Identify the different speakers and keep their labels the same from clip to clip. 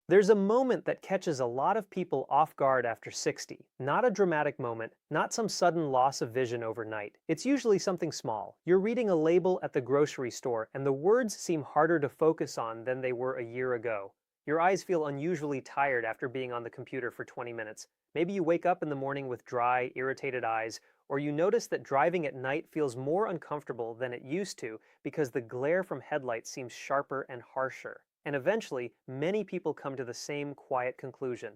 Speaker 1: There's a moment that catches a lot of people off guard after 60. Not a dramatic moment, not some sudden loss of vision overnight. It's usually something small. You're reading a label at the grocery store, and the words seem harder to focus on than they were a year ago. Your eyes feel unusually tired after being on the computer for 20 minutes. Maybe you wake up in the morning with dry, irritated eyes, or you notice that driving at night feels more uncomfortable than it used to because the glare from headlights seems sharper and harsher. And eventually, many people come to the same quiet conclusion.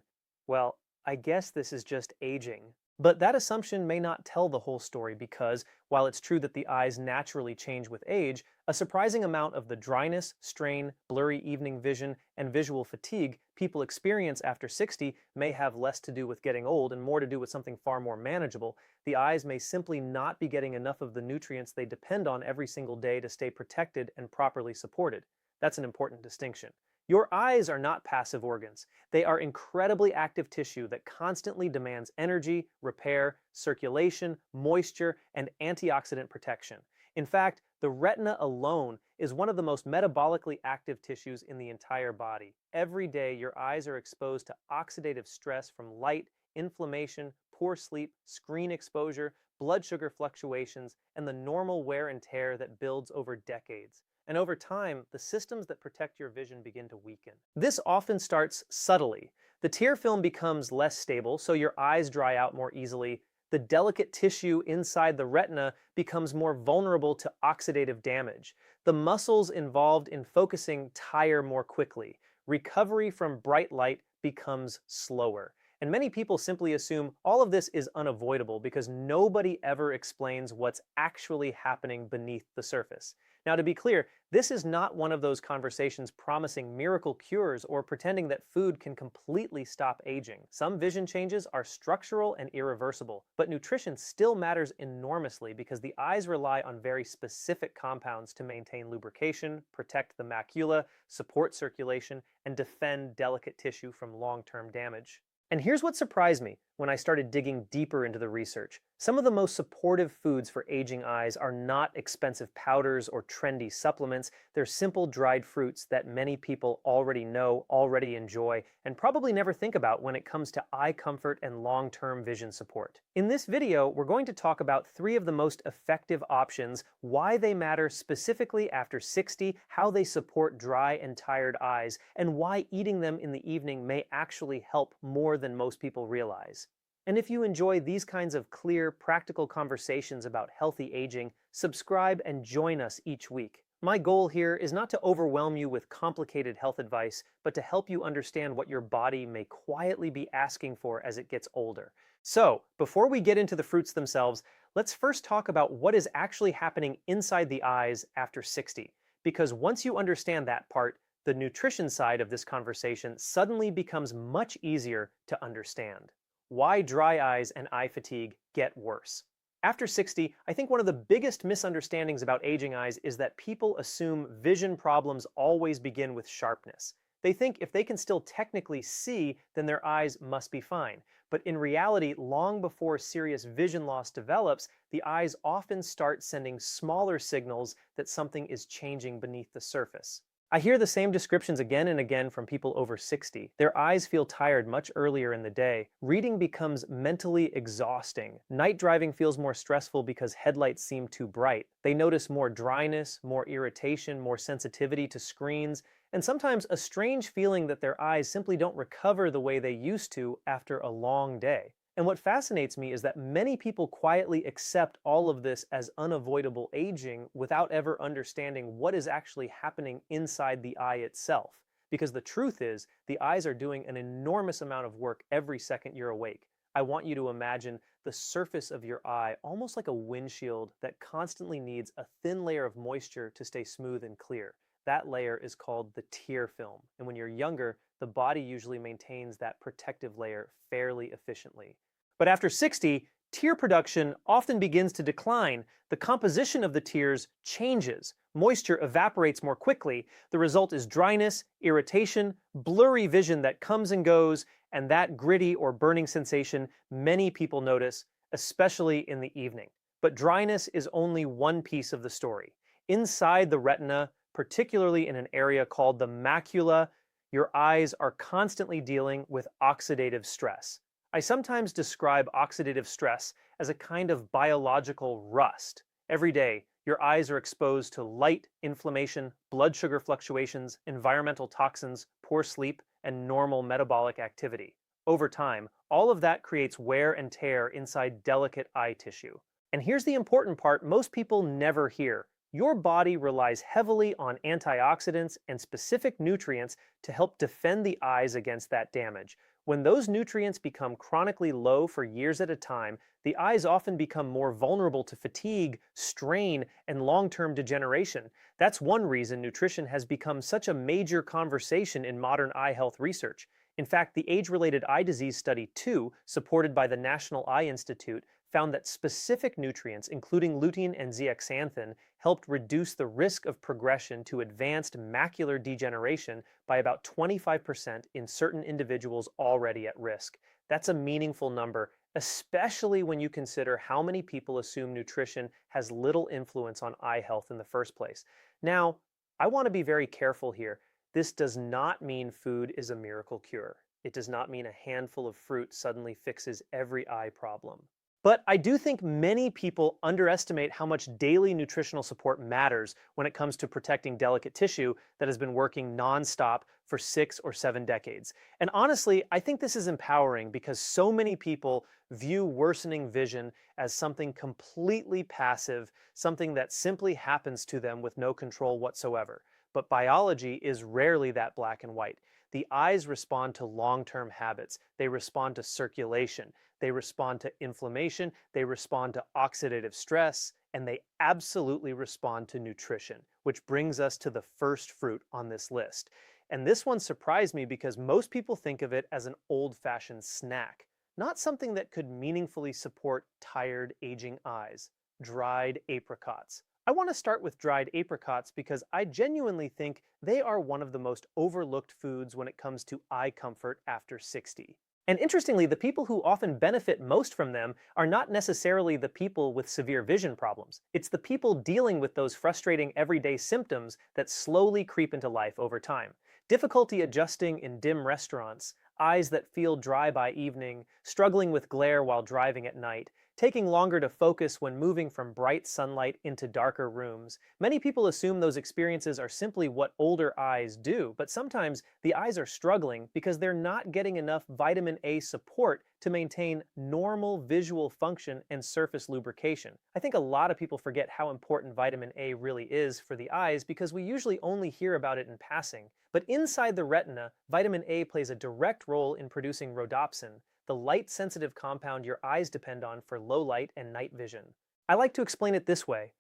Speaker 1: Well, I guess this is just aging. But that assumption may not tell the whole story because, while it's true that the eyes naturally change with age, a surprising amount of the dryness, strain, blurry evening vision, and visual fatigue people experience after 60 may have less to do with getting old and more to do with something far more manageable. The eyes may simply not be getting enough of the nutrients they depend on every single day to stay protected and properly supported. That's an important distinction. Your eyes are not passive organs. They are incredibly active tissue that constantly demands energy, repair, circulation, moisture, and antioxidant protection. In fact, the retina alone is one of the most metabolically active tissues in the entire body. Every day, your eyes are exposed to oxidative stress from light, inflammation, poor sleep, screen exposure, blood sugar fluctuations, and the normal wear and tear that builds over decades. And over time, the systems that protect your vision begin to weaken. This often starts subtly. The tear film becomes less stable, so your eyes dry out more easily. The delicate tissue inside the retina becomes more vulnerable to oxidative damage. The muscles involved in focusing tire more quickly. Recovery from bright light becomes slower. And many people simply assume all of this is unavoidable because nobody ever explains what's actually happening beneath the surface. Now, to be clear, this is not one of those conversations promising miracle cures or pretending that food can completely stop aging. Some vision changes are structural and irreversible, but nutrition still matters enormously because the eyes rely on very specific compounds to maintain lubrication, protect the macula, support circulation, and defend delicate tissue from long-term damage. And here's what surprised me when I started digging deeper into the research. Some of the most supportive foods for aging eyes are not expensive powders or trendy supplements. They're simple dried fruits that many people already know, already enjoy, and probably never think about when it comes to eye comfort and long-term vision support. In this video, we're going to talk about 3 of the most effective options, why they matter specifically after 60, how they support dry and tired eyes, and why eating them in the evening may actually help more than most people realize. And if you enjoy these kinds of clear, practical conversations about healthy aging, subscribe and join us each week. My goal here is not to overwhelm you with complicated health advice, but to help you understand what your body may quietly be asking for as it gets older. So, before we get into the fruits themselves, let's first talk about what is actually happening inside the eyes after 60. Because once you understand that part, the nutrition side of this conversation suddenly becomes much easier to understand. Why dry eyes and eye fatigue get worse. After 60, I think one of the biggest misunderstandings about aging eyes is that people assume vision problems always begin with sharpness. They think if they can still technically see, then their eyes must be fine. But in reality, long before serious vision loss develops, the eyes often start sending smaller signals that something is changing beneath the surface. I hear the same descriptions again and again from people over 60. Their eyes feel tired much earlier in the day. Reading becomes mentally exhausting. Night driving feels more stressful because headlights seem too bright. They notice more dryness, more irritation, more sensitivity to screens, and sometimes a strange feeling that their eyes simply don't recover the way they used to after a long day. And what fascinates me is that many people quietly accept all of this as unavoidable aging without ever understanding what is actually happening inside the eye itself. Because the truth is, the eyes are doing an enormous amount of work every second you're awake. I want you to imagine the surface of your eye almost like a windshield that constantly needs a thin layer of moisture to stay smooth and clear. That layer is called the tear film. And when you're younger, the body usually maintains that protective layer fairly efficiently. But after 60, tear production often begins to decline. The composition of the tears changes. Moisture evaporates more quickly. The result is dryness, irritation, blurry vision that comes and goes, and that gritty or burning sensation many people notice, especially in the evening. But dryness is only one piece of the story. Inside the retina, particularly in an area called the macula, Your eyes are constantly dealing with oxidative stress. I sometimes describe oxidative stress as a kind of biological rust. Every day, your eyes are exposed to light, inflammation, blood sugar fluctuations, environmental toxins, poor sleep, and normal metabolic activity. Over time, all of that creates wear and tear inside delicate eye tissue. And here's the important part most people never hear. Your body relies heavily on antioxidants and specific nutrients to help defend the eyes against that damage. When those nutrients become chronically low for years at a time, the eyes often become more vulnerable to fatigue, strain, and long-term degeneration. That's one reason nutrition has become such a major conversation in modern eye health research. In fact, the Age-Related Eye Disease Study 2, supported by the National Eye Institute, found that specific nutrients, including lutein and zeaxanthin, helped reduce the risk of progression to advanced macular degeneration by about 25% in certain individuals already at risk. That's a meaningful number, especially when you consider how many people assume nutrition has little influence on eye health in the first place. Now, I want to be very careful here. This does not mean food is a miracle cure. It does not mean a handful of fruit suddenly fixes every eye problem. But I do think many people underestimate how much daily nutritional support matters when it comes to protecting delicate tissue that has been working nonstop for 6 or 7 decades. And honestly, I think this is empowering because so many people view worsening vision as something completely passive, something that simply happens to them with no control whatsoever. But biology is rarely that black and white. The eyes respond to long-term habits. They respond to circulation. They respond to inflammation. They respond to oxidative stress. And they absolutely respond to nutrition, which brings us to the first fruit on this list. And this one surprised me because most people think of it as an old-fashioned snack, not something that could meaningfully support tired, aging eyes. Dried apricots. I want to start with dried apricots because I genuinely think they are one of the most overlooked foods when it comes to eye comfort after 60. And interestingly, the people who often benefit most from them are not necessarily the people with severe vision problems. It's the people dealing with those frustrating everyday symptoms that slowly creep into life over time. Difficulty adjusting in dim restaurants, eyes that feel dry by evening, struggling with glare while driving at night, taking longer to focus when moving from bright sunlight into darker rooms. Many people assume those experiences are simply what older eyes do, but sometimes the eyes are struggling because they're not getting enough vitamin A support to maintain normal visual function and surface lubrication. I think a lot of people forget how important vitamin A really is for the eyes because we usually only hear about it in passing. But inside the retina, vitamin A plays a direct role in producing rhodopsin, the light-sensitive compound your eyes depend on for low light and night vision. I like to explain it this way.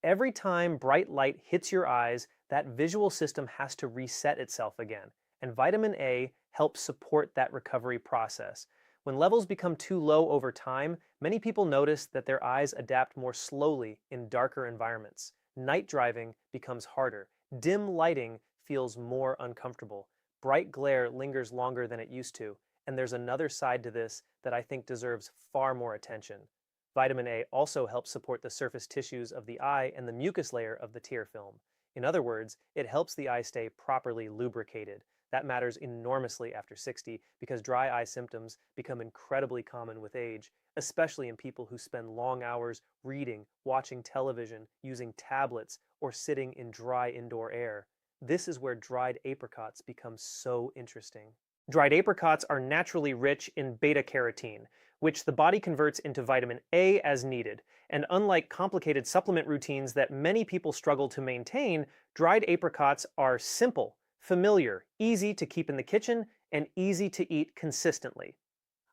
Speaker 1: Every time bright light hits your eyes, that visual system has to reset itself again, and vitamin A helps support that recovery process. When levels become too low over time, many people notice that their eyes adapt more slowly in darker environments. Night driving becomes harder. Dim lighting feels more uncomfortable. Bright glare lingers longer than it used to. And there's another side to this that I think deserves far more attention. Vitamin A also helps support the surface tissues of the eye and the mucus layer of the tear film. In other words, it helps the eye stay properly lubricated. That matters enormously after 60 because dry eye symptoms become incredibly common with age, especially in people who spend long hours reading, watching television, using tablets, or sitting in dry indoor air. This is where dried apricots become so interesting. Dried apricots are naturally rich in beta-carotene, which the body converts into vitamin A as needed. And unlike complicated supplement routines that many people struggle to maintain, dried apricots are simple, familiar, easy to keep in the kitchen, and easy to eat consistently.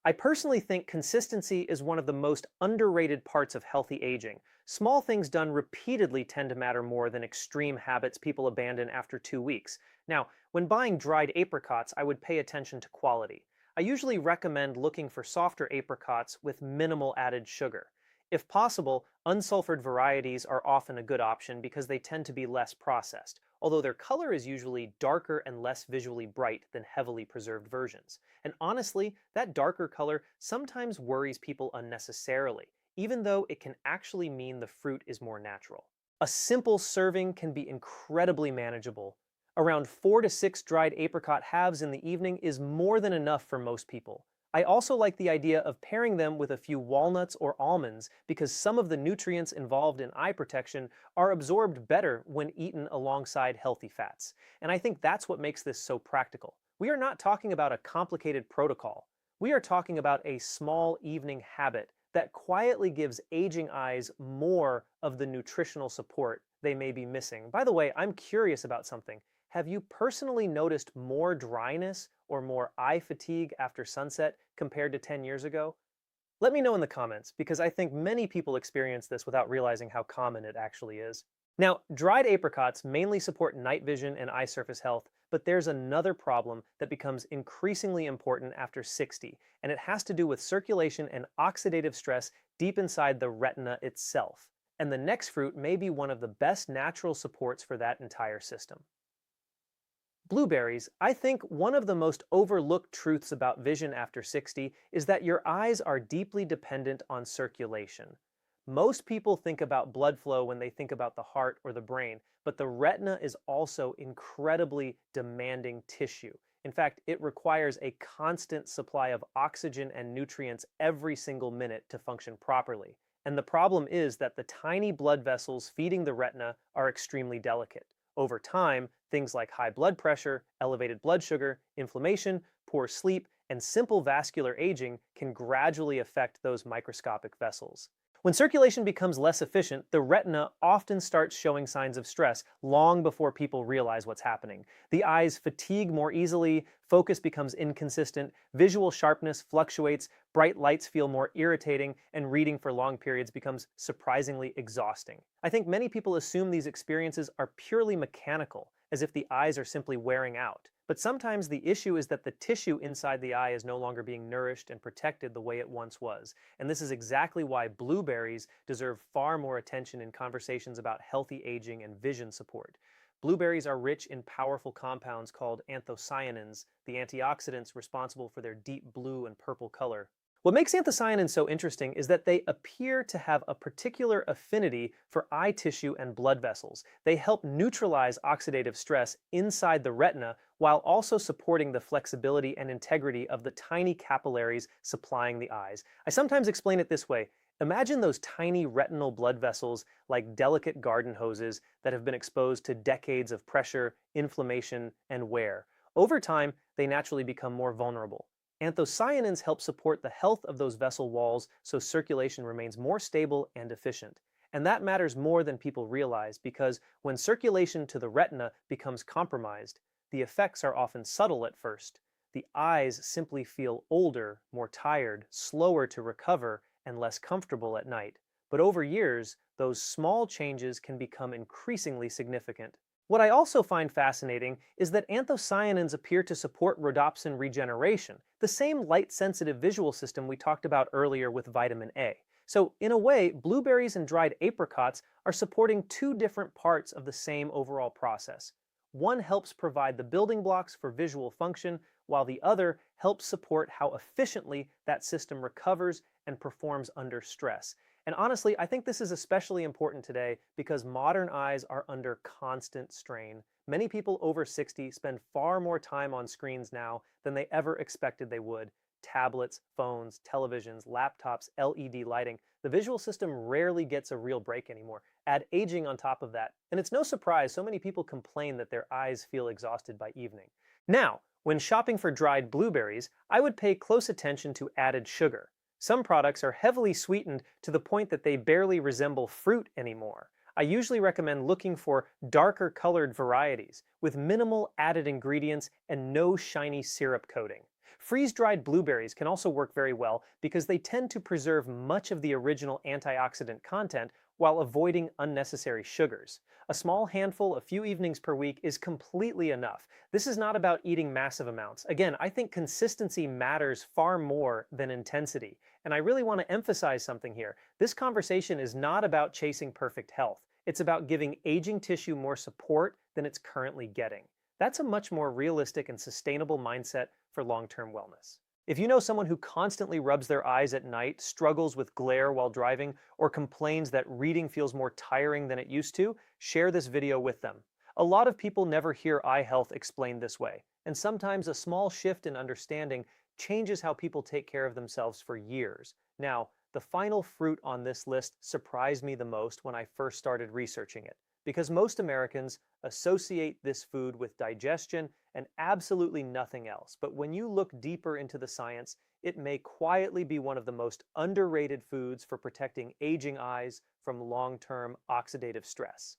Speaker 1: I personally think consistency is one of the most underrated parts of healthy aging. Small things done repeatedly tend to matter more than extreme habits people abandon after 2 weeks. Now, when buying dried apricots, I would pay attention to quality. I usually recommend looking for softer apricots with minimal added sugar. If possible, unsulfured varieties are often a good option because they tend to be less processed, although their color is usually darker and less visually bright than heavily preserved versions. And honestly, that darker color sometimes worries people unnecessarily, even though it can actually mean the fruit is more natural. A simple serving can be incredibly manageable. Around 4 to 6 dried apricot halves in the evening is more than enough for most people. I also like the idea of pairing them with a few walnuts or almonds because some of the nutrients involved in eye protection are absorbed better when eaten alongside healthy fats. And I think that's what makes this so practical. We are not talking about a complicated protocol. We are talking about a small evening habit that quietly gives aging eyes more of the nutritional support they may be missing. By the way, I'm curious about something. Have you personally noticed more dryness or more eye fatigue after sunset compared to 10 years ago? Let me know in the comments, because I think many people experience this without realizing how common it actually is. Now, dried apricots mainly support night vision and eye surface health, but there's another problem that becomes increasingly important after 60, and it has to do with circulation and oxidative stress deep inside the retina itself. And the next fruit may be one of the best natural supports for that entire system. Blueberries. I think one of the most overlooked truths about vision after 60 is that your eyes are deeply dependent on circulation. Most people think about blood flow when they think about the heart or the brain, but the retina is also incredibly demanding tissue. In fact, it requires a constant supply of oxygen and nutrients every single minute to function properly. And the problem is that the tiny blood vessels feeding the retina are extremely delicate. Over time, things like high blood pressure, elevated blood sugar, inflammation, poor sleep, and simple vascular aging can gradually affect those microscopic vessels. When circulation becomes less efficient, the retina often starts showing signs of stress long before people realize what's happening. The eyes fatigue more easily, focus becomes inconsistent, visual sharpness fluctuates, bright lights feel more irritating, and reading for long periods becomes surprisingly exhausting. I think many people assume these experiences are purely mechanical, as if the eyes are simply wearing out. But sometimes the issue is that the tissue inside the eye is no longer being nourished and protected the way it once was. And this is exactly why blueberries deserve far more attention in conversations about healthy aging and vision support. Blueberries are rich in powerful compounds called anthocyanins, the antioxidants responsible for their deep blue and purple color. What makes anthocyanins so interesting is that they appear to have a particular affinity for eye tissue and blood vessels. They help neutralize oxidative stress inside the retina while also supporting the flexibility and integrity of the tiny capillaries supplying the eyes. I sometimes explain it this way. Imagine those tiny retinal blood vessels like delicate garden hoses that have been exposed to decades of pressure, inflammation, and wear. Over time, they naturally become more vulnerable. Anthocyanins help support the health of those vessel walls so circulation remains more stable and efficient. And that matters more than people realize because when circulation to the retina becomes compromised, the effects are often subtle at first. The eyes simply feel older, more tired, slower to recover, and less comfortable at night. But over years, those small changes can become increasingly significant. What I also find fascinating is that anthocyanins appear to support rhodopsin regeneration, the same light-sensitive visual system we talked about earlier with vitamin A. So, in a way, blueberries and dried apricots are supporting two different parts of the same overall process. One helps provide the building blocks for visual function, while the other helps support how efficiently that system recovers and performs under stress. And honestly, I think this is especially important today because modern eyes are under constant strain. Many people over 60 spend far more time on screens now than they ever expected they would. Tablets, phones, televisions, laptops, LED lighting. The visual system rarely gets a real break anymore. Add aging on top of that, and it's no surprise so many people complain that their eyes feel exhausted by evening. Now, when shopping for dried blueberries, I would pay close attention to added sugar. Some products are heavily sweetened to the point that they barely resemble fruit anymore. I usually recommend looking for darker colored varieties with minimal added ingredients and no shiny syrup coating. Freeze-dried blueberries can also work very well because they tend to preserve much of the original antioxidant content while avoiding unnecessary sugars. A small handful a few evenings per week is completely enough. This is not about eating massive amounts. Again, I think consistency matters far more than intensity. And I really want to emphasize something here. This conversation is not about chasing perfect health. It's about giving aging tissue more support than it's currently getting. That's a much more realistic and sustainable mindset for long-term wellness. If you know someone who constantly rubs their eyes at night, struggles with glare while driving, or complains that reading feels more tiring than it used to, share this video with them. A lot of people never hear eye health explained this way, and sometimes a small shift in understanding changes how people take care of themselves for years. Now, the final fruit on this list surprised me the most when I first started researching it, because most Americans associate this food with digestion and absolutely nothing else. But when you look deeper into the science, it may quietly be one of the most underrated foods for protecting aging eyes from long-term oxidative stress.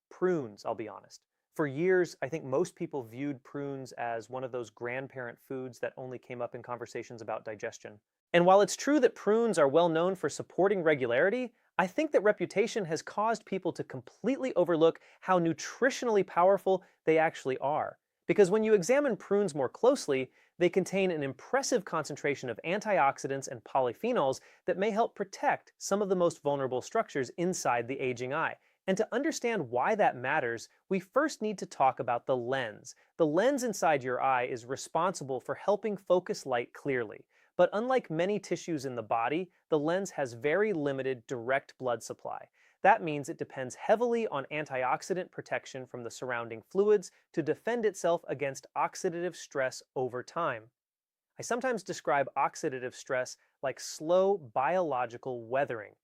Speaker 1: Prunes, I'll be honest. For years, I think most people viewed prunes as one of those grandparent foods that only came up in conversations about digestion. And while it's true that prunes are well known for supporting regularity, I think that reputation has caused people to completely overlook how nutritionally powerful they actually are. Because when you examine prunes more closely, they contain an impressive concentration of antioxidants and polyphenols that may help protect some of the most vulnerable structures inside the aging eye. And to understand why that matters, we first need to talk about the lens. The lens inside your eye is responsible for helping focus light clearly. But unlike many tissues in the body, the lens has very limited direct blood supply. That means it depends heavily on antioxidant protection from the surrounding fluids to defend itself against oxidative stress over time. I sometimes describe oxidative stress like slow biological weathering.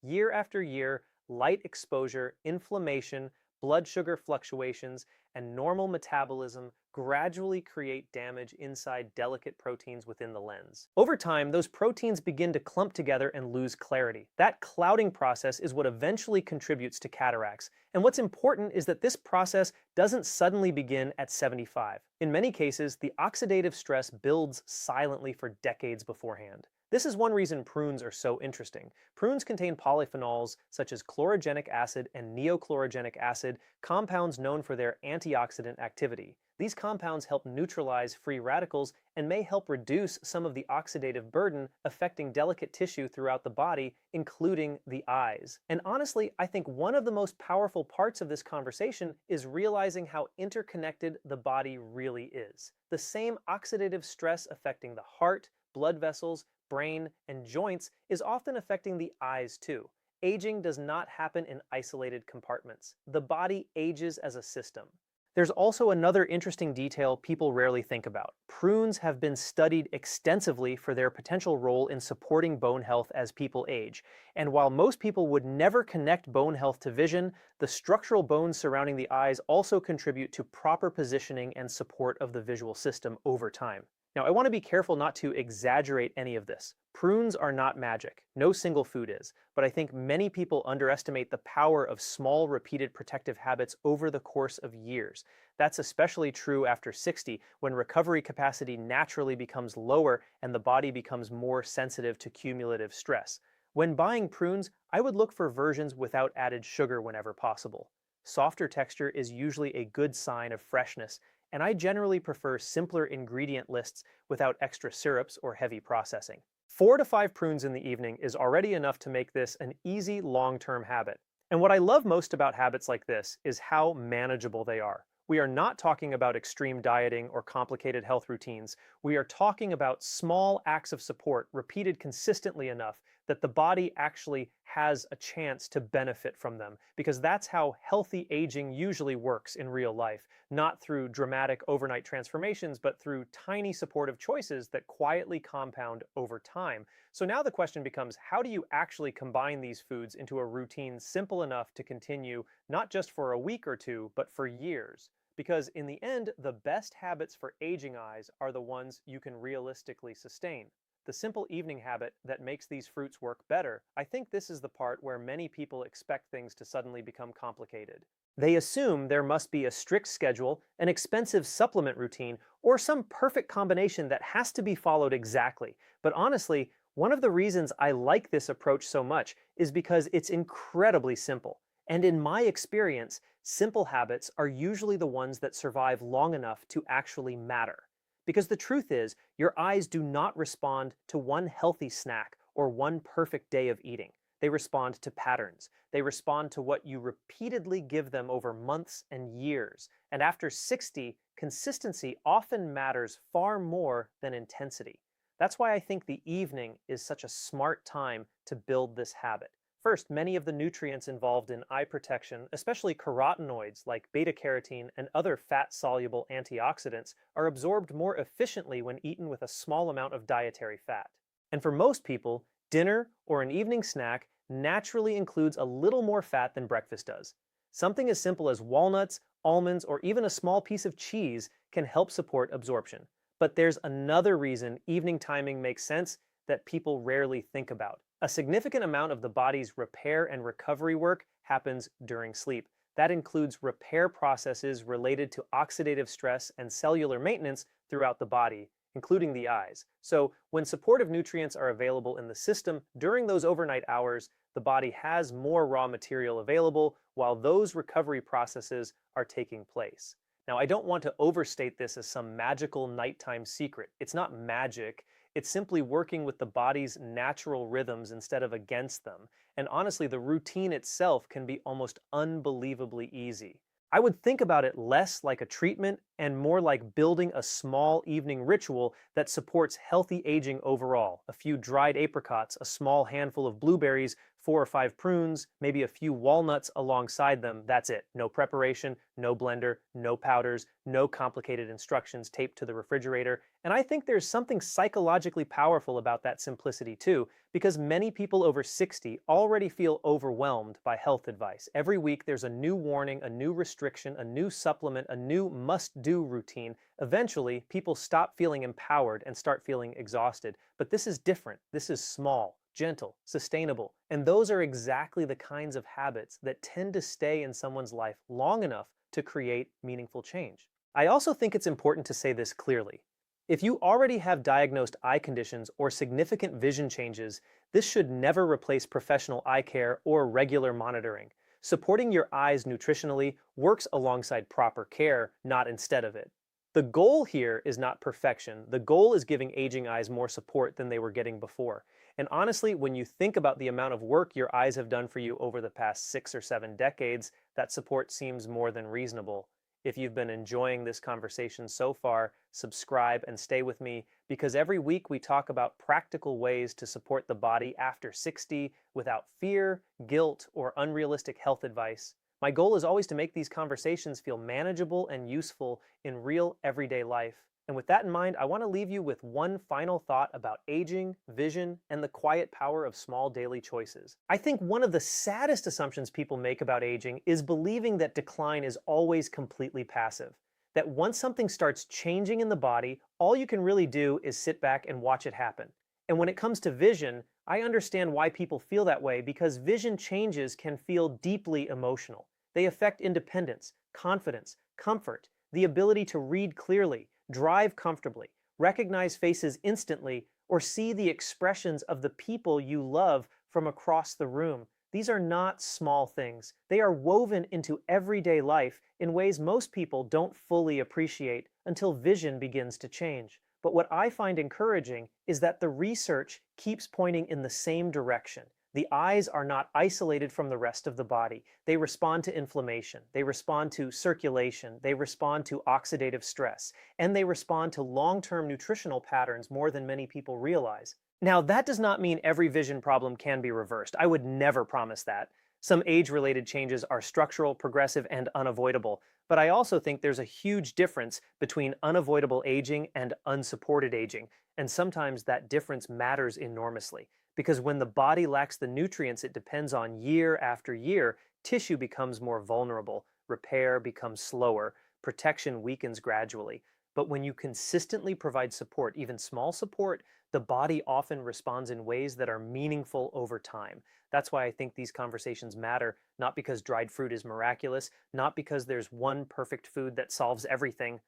Speaker 1: Year after year, light exposure, inflammation, blood sugar fluctuations, and normal metabolism gradually create damage inside delicate proteins within the lens. Over time, those proteins begin to clump together and lose clarity. That clouding process is what eventually contributes to cataracts. And what's important is that this process doesn't suddenly begin at 75. In many cases, the oxidative stress builds silently for decades beforehand. This is one reason prunes are so interesting. Prunes contain polyphenols such as chlorogenic acid and neochlorogenic acid, compounds known for their antioxidant activity. These compounds help neutralize free radicals and may help reduce some of the oxidative burden affecting delicate tissue throughout the body, including the eyes. And honestly, I think one of the most powerful parts of this conversation is realizing how interconnected the body really is. The same oxidative stress affecting the heart, blood vessels, brain, and joints is often affecting the eyes too. Aging does not happen in isolated compartments. The body ages as a system. There's also another interesting detail people rarely think about. Prunes have been studied extensively for their potential role in supporting bone health as people age. And while most people would never connect bone health to vision, the structural bones surrounding the eyes also contribute to proper positioning and support of the visual system over time. Now, I want to be careful not to exaggerate any of this. Prunes are not magic. No single food is. But I think many people underestimate the power of small, repeated protective habits over the course of years. That's especially true after 60, when recovery capacity naturally becomes lower and the body becomes more sensitive to cumulative stress. When buying prunes, I would look for versions without added sugar whenever possible. Softer texture is usually a good sign of freshness, and I generally prefer simpler ingredient lists without extra syrups or heavy processing. 4 to 5 prunes in the evening is already enough to make this an easy long-term habit. And what I love most about habits like this is how manageable they are. We are not talking about extreme dieting or complicated health routines. We are talking about small acts of support repeated consistently enough that the body actually has a chance to benefit from them, because that's how healthy aging usually works in real life, not through dramatic overnight transformations, but through tiny supportive choices that quietly compound over time. So now the question becomes, how do you actually combine these foods into a routine simple enough to continue not just for a week or two, but for years? Because in the end, the best habits for aging eyes are the ones you can realistically sustain. The simple evening habit that makes these fruits work better, I think this is the part where many people expect things to suddenly become complicated. They assume there must be a strict schedule, an expensive supplement routine, or some perfect combination that has to be followed exactly. But honestly, one of the reasons I like this approach so much is because it's incredibly simple. And in my experience, simple habits are usually the ones that survive long enough to actually matter. Because the truth is, your eyes do not respond to one healthy snack or one perfect day of eating. They respond to patterns. They respond to what you repeatedly give them over months and years. And after 60, consistency often matters far more than intensity. That's why I think the evening is such a smart time to build this habit. First, many of the nutrients involved in eye protection, especially carotenoids like beta-carotene and other fat-soluble antioxidants, are absorbed more efficiently when eaten with a small amount of dietary fat. And for most people, dinner or an evening snack naturally includes a little more fat than breakfast does. Something as simple as walnuts, almonds, or even a small piece of cheese can help support absorption. But there's another reason evening timing makes sense that people rarely think about. A significant amount of the body's repair and recovery work happens during sleep. That includes repair processes related to oxidative stress and cellular maintenance throughout the body, including the eyes. So when supportive nutrients are available in the system during those overnight hours, the body has more raw material available while those recovery processes are taking place. Now, I don't want to overstate this as some magical nighttime secret. It's not magic. It's simply working with the body's natural rhythms instead of against them. And honestly, the routine itself can be almost unbelievably easy. I would think about it less like a treatment and more like building a small evening ritual that supports healthy aging overall. A few dried apricots, a small handful of blueberries, 4 or 5 prunes, maybe a few walnuts alongside them. That's it. No preparation, no blender, no powders, no complicated instructions taped to the refrigerator. And I think there's something psychologically powerful about that simplicity too, because many people over 60 already feel overwhelmed by health advice. Every week there's a new warning, a new restriction, a new supplement, a new must-do routine. Eventually, people stop feeling empowered and start feeling exhausted. But this is different. This is small, gentle, sustainable. And those are exactly the kinds of habits that tend to stay in someone's life long enough to create meaningful change. I also think it's important to say this clearly. If you already have diagnosed eye conditions or significant vision changes, this should never replace professional eye care or regular monitoring. Supporting your eyes nutritionally works alongside proper care, not instead of it. The goal here is not perfection. The goal is giving aging eyes more support than they were getting before. And honestly, when you think about the amount of work your eyes have done for you over the past 6 or 7 decades, that support seems more than reasonable. If you've been enjoying this conversation so far, subscribe and stay with me, because every week we talk about practical ways to support the body after 60 without fear, guilt, or unrealistic health advice. My goal is always to make these conversations feel manageable and useful in real everyday life. And with that in mind, I want to leave you with one final thought about aging, vision, and the quiet power of small daily choices. I think one of the saddest assumptions people make about aging is believing that decline is always completely passive. That once something starts changing in the body, all you can really do is sit back and watch it happen. And when it comes to vision, I understand why people feel that way, because vision changes can feel deeply emotional. They affect independence, confidence, comfort, the ability to read clearly, drive comfortably, recognize faces instantly, or see the expressions of the people you love from across the room. These are not small things. They are woven into everyday life in ways most people don't fully appreciate until vision begins to change. But what I find encouraging is that the research keeps pointing in the same direction. The eyes are not isolated from the rest of the body. They respond to inflammation, they respond to circulation, they respond to oxidative stress, and they respond to long-term nutritional patterns more than many people realize. Now, that does not mean every vision problem can be reversed. I would never promise that. Some age-related changes are structural, progressive, and unavoidable, but I also think there's a huge difference between unavoidable aging and unsupported aging, and sometimes that difference matters enormously. Because when the body lacks the nutrients it depends on year after year, tissue becomes more vulnerable, repair becomes slower, protection weakens gradually. But when you consistently provide support, even small support, the body often responds in ways that are meaningful over time. That's why I think these conversations matter, not because dried fruit is miraculous, not because there's one perfect food that solves everything,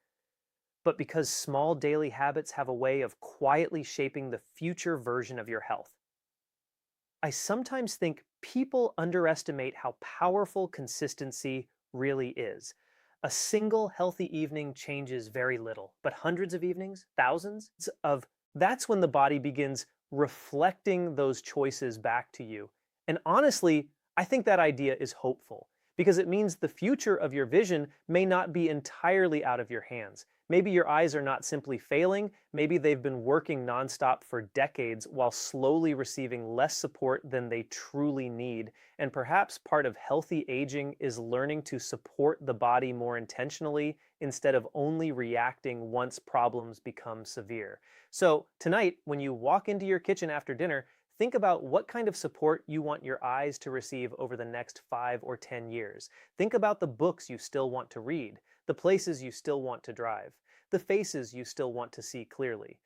Speaker 1: but because small daily habits have a way of quietly shaping the future version of your health. I sometimes think people underestimate how powerful consistency really is. A single healthy evening changes very little, but hundreds of evenings, thousands of, that's when the body begins reflecting those choices back to you. And honestly, I think that idea is hopeful, because it means the future of your vision may not be entirely out of your hands. Maybe your eyes are not simply failing, maybe they've been working nonstop for decades while slowly receiving less support than they truly need. And perhaps part of healthy aging is learning to support the body more intentionally instead of only reacting once problems become severe. So, tonight, when you walk into your kitchen after dinner, think about what kind of support you want your eyes to receive over the next 5 or 10 years. Think about the books you still want to read, the places you still want to drive, the faces you still want to see clearly.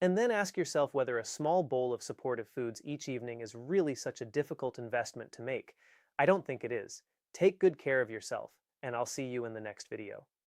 Speaker 1: And then ask yourself whether a small bowl of supportive foods each evening is really such a difficult investment to make. I don't think it is. Take good care of yourself, and I'll see you in the next video.